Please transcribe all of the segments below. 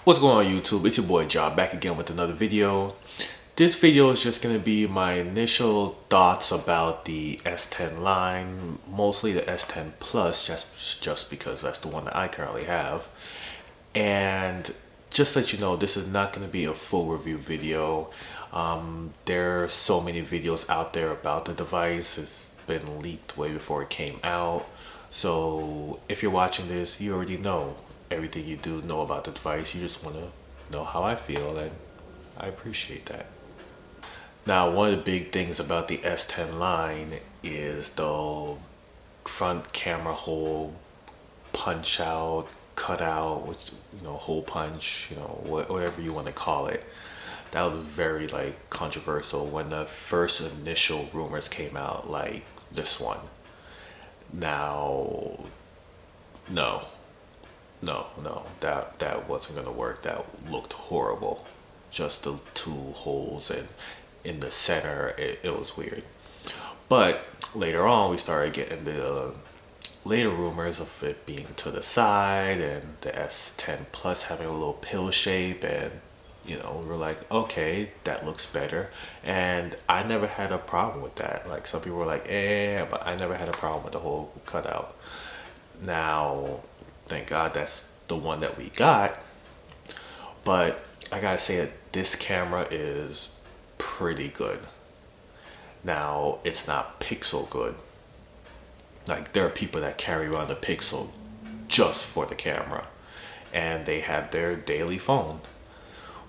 What's going on YouTube? It's your boy Job back again with another video. This video is just going to be my initial thoughts about the S10 line, mostly the S10 Plus, just because that's the one that I currently have. And just to let you know, this is not going to be a full review video. There are so many videos out there about the device. It's been leaked way before it came out. So if you're watching this, you already know everything you do know about the device. You just want to know how I feel, and I appreciate that. Now, one of the big things about the S10 line is the front camera hole punch out, cut out, which, hole punch, whatever you want to call it. That was very controversial when the first initial rumors came out, like this one. Now, no, that wasn't gonna work. That looked horrible. Just the two holes, and in the center, it was weird. But later on, we started getting the later rumors of it being to the side and the S10 Plus having a little pill shape, and we were like, okay, that looks better. And I never had a problem with that. Like, some people were like, but I never had a problem with the whole cutout. Now, thank God that's the one that we got. But I gotta say that this camera is pretty good. Now, it's not pixel good. Like, there are people that carry around the Pixel just for the camera, and they have their daily phone.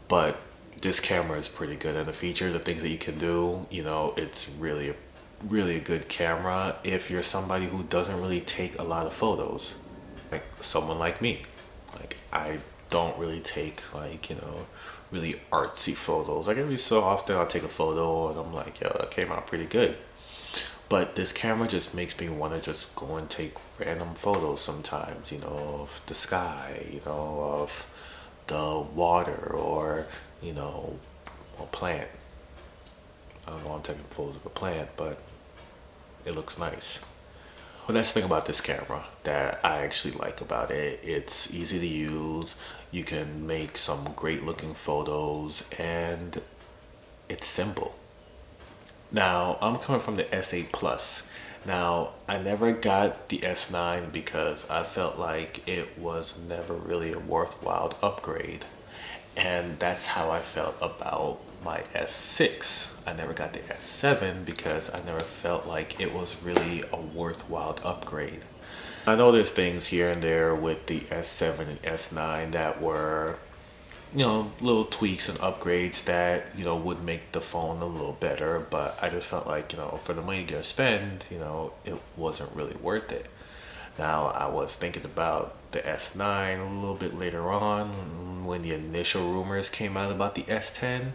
But this camera is pretty good, and the features, the things that you can do, it's really a good camera if you're somebody who doesn't really take a lot of photos, like someone like me. Like, I don't really take really artsy photos. Like, every so often I'll take a photo and I'm like, yo, that came out pretty good. But this camera just makes me want to just go and take random photos sometimes, of the sky, of the water, or a plant. I don't know, I'm taking photos of a plant, but it looks nice. But that's the thing about this camera that I actually like about it. It's easy to use. You can make some great looking photos, and it's simple. Now, I'm coming from the S8 Plus. Now, I never got the S9 because I felt like it was never really a worthwhile upgrade. And that's how I felt about my S6. I never got the S7 because I never felt like it was really a worthwhile upgrade. I know there's things here and there with the S7 and S9 that were, little tweaks and upgrades that, would make the phone a little better. But I just felt like, for the money you're gonna spend, it wasn't really worth it. Now, I was thinking about the S9 a little bit later on when the initial rumors came out about the S10.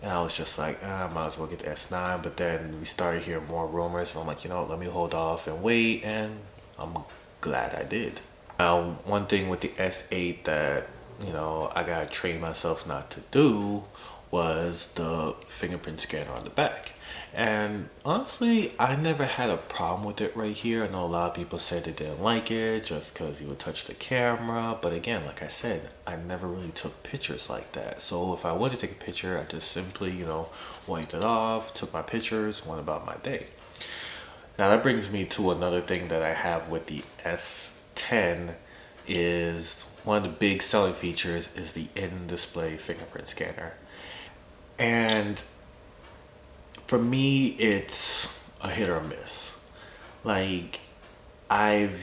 And I was just like, I might as well get the S9. But then we started hearing more rumors. And I'm like, let me hold off and wait. And I'm glad I did. Now, one thing with the S8 that, I gotta train myself not to do was the fingerprint scanner on the back. And honestly, I never had a problem with it right here. I know a lot of people said they didn't like it just because you would touch the camera. But again, like I said, I never really took pictures like that. So if I wanted to take a picture, I just simply, wiped it off, took my pictures, went about my day. Now that brings me to another thing that I have with the S10 is one of the big selling features is the in-display fingerprint scanner. And for me, it's a hit or miss. Like, I've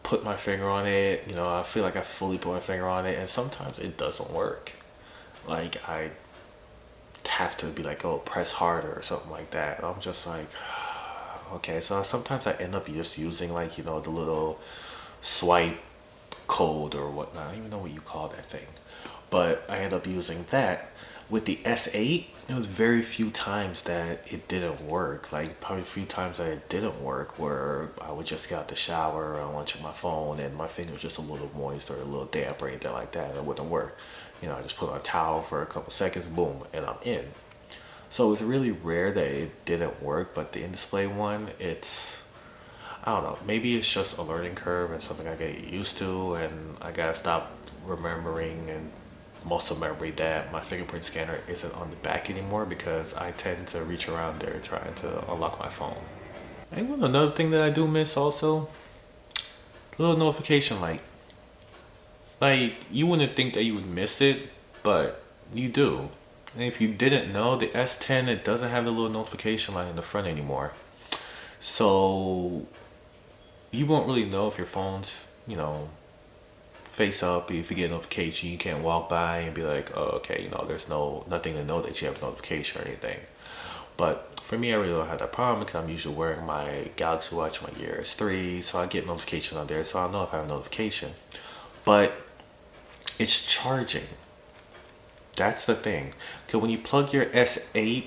put my finger on it, I feel like I fully put my finger on it, and sometimes it doesn't work. Like, I have to be like, oh, press harder or something like that. And I'm just like, okay. So sometimes I end up just using the little swipe code or whatnot. I don't even know what you call that thing. But I end up using that. With the S8, it was very few times that it didn't work. Like, probably a few times that it didn't work where I would just get out the shower, I want to check my phone, and my finger was just a little moist or a little damp or anything like that. It wouldn't work. I just put on a towel for a couple seconds, boom, and I'm in. So it's really rare that it didn't work. But the in-display one, I don't know, maybe it's just a learning curve and something I get used to, and I gotta stop remembering and muscle memory that my fingerprint scanner isn't on the back anymore because I tend to reach around there trying to unlock my phone. And another thing that I do miss also, little notification light. Like, you wouldn't think that you would miss it, but you do. And if you didn't know, the S10, it doesn't have the little notification light in the front anymore. So you won't really know if your phone's, face up. If you get a notification, you can't walk by and be like, oh, okay, there's nothing to know that you have a notification or anything. But for me, I really don't have that problem because I'm usually wearing my Galaxy Watch, my Gear S3, so I get notifications on there, so I'll know if I have a notification. But it's charging. That's the thing. Because when you plug your S8,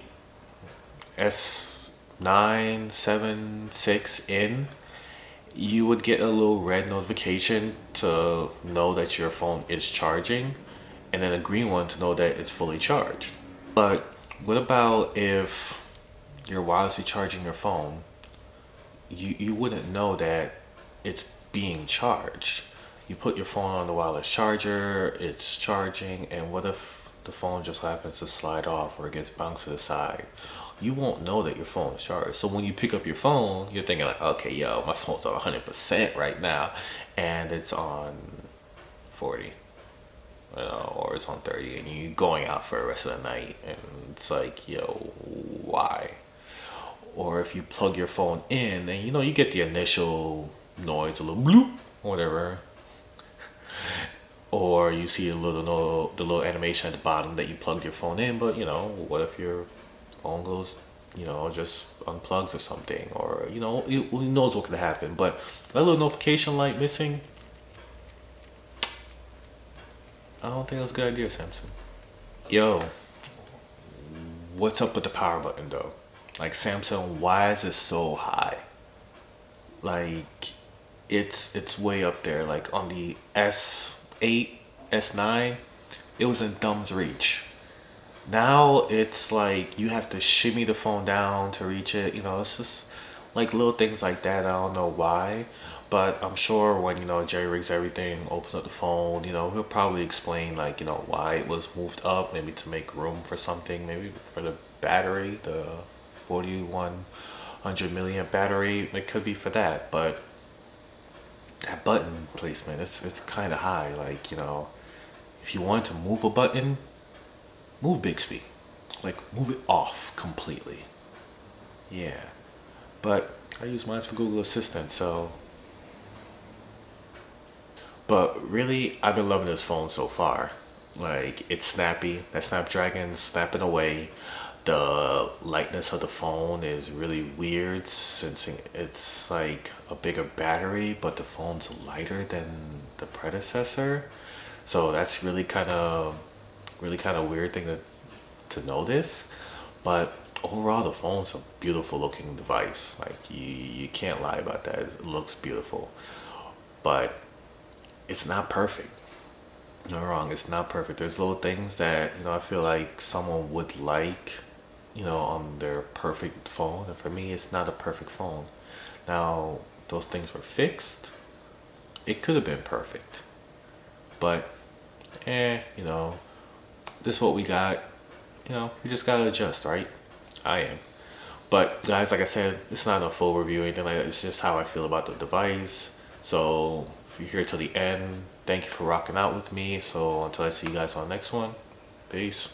S9, 7, 6 in, you would get a little red notification to know that your phone is charging, and then a green one to know that it's fully charged. But what about if you're wirelessly charging your phone? You wouldn't know that it's being charged. You put your phone on the wireless charger, it's charging, and what if the phone just happens to slide off or it gets bounced to the side? You won't know that your phone is charged. So when you pick up your phone, you're thinking like, okay, yo, my phone's on 100% right now, and it's on 40, or it's on 30, and you're going out for the rest of the night, and it's like, yo, why? Or if you plug your phone in, then you get the initial noise, a little bloop, or whatever. Or you see the little animation at the bottom that you plugged your phone in, but what if your phone goes, just unplugs or something, or who knows what could happen. But that little notification light missing, I don't think that's a good idea, Samsung. Yo, what's up with the power button though? Like, Samsung, why is it so high? Like, it's way up there. Like on the S8, S9, it was in thumb's reach. Now it's like you have to shimmy the phone down to reach it. It's just like little things like that. I don't know why, but I'm sure when Jerry rigs everything, opens up the phone, he'll probably explain like why it was moved up, maybe to make room for something, maybe for the battery, the 4100 milliamp battery. It could be for that, but that button placement, it's kind of high. Like, if you want to move a button, move Bixby. Like, move it off completely. Yeah. But I use mine for Google Assistant, so. But really, I've been loving this phone so far. Like, it's snappy. That Snapdragon's snapping away. The lightness of the phone is really weird since it's like a bigger battery, but the phone's lighter than the predecessor. So that's really kind of weird thing to notice. But overall, the phone's a beautiful looking device. Like, you can't lie about that. It looks beautiful, but it's not perfect. No wrong, it's not perfect. There's little things that I feel like someone would like, on their perfect phone, and for me, it's not a perfect phone. Now, those things were fixed. It could have been perfect, but this is what we got. We just gotta adjust, right? I am. But guys, like I said, it's not a full review or anything like that. It's just how I feel about the device. So if you're here till the end, thank you for rocking out with me. So until I see you guys on the next one, peace.